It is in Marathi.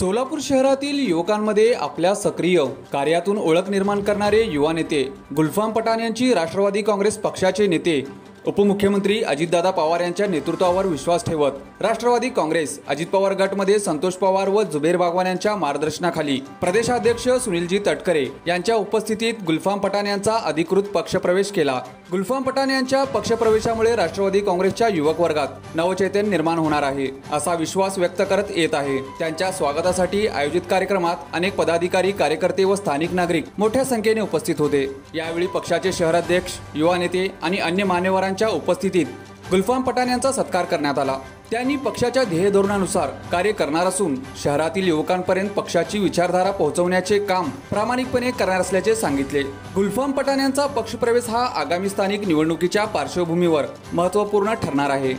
सोलापूर शहरातील युवकांमध्ये आपल्या सक्रिय कार्यातून ओळख निर्माण करणारे युवा नेते गुलफाम पठाण यांची राष्ट्रवादी काँग्रेस पक्षाचे नेते उपमुख्यमंत्री अजितदादा पवार यांच्या नेतृत्वावर विश्वास ठेवत राष्ट्रवादी काँग्रेस अजित पवार गटमध्ये संतोष पवार व जुबेर बागवान यांच्या मार्गदर्शनाखाली प्रदेशाध्यक्ष सुनीलजी तटकरे यांच्या उपस्थितीत गुलफाम पठाण यांचा अधिकृत पक्षप्रवेश केला। गुलफाम पठाण यांच्या पक्षप्रवेशामुळे राष्ट्रवादी काँग्रेसच्या युवक वर्गात नवचैतन्य निर्माण होणार आहे असा विश्वास व्यक्त करत येत आहे। त्यांच्या स्वागतासाठी आयोजित कार्यक्रमात अनेक पदाधिकारी, कार्यकर्ते व स्थानिक नागरिक मोठ्या संख्येने उपस्थित होते। यावेळी पक्षाचे शहराध्यक्ष, युवा नेते आणि अन्य मान्यवरांच्या उपस्थितीत गुलफाम पठाण यांचा सत्कार करण्यात आला। त्यांनी पक्षाच्या ध्येय धोरणानुसार कार्य करणार असून शहरातील युवकांपर्यंत पक्षाची विचारधारा पोहोचवण्याचे काम प्रामाणिकपणे करणार असल्याचे सांगितले। गुलफाम पठाण यांचा पक्षप्रवेश हा आगामी स्थानिक निवडणुकीच्या पार्श्वभूमीवर महत्त्वपूर्ण ठरणार आहे।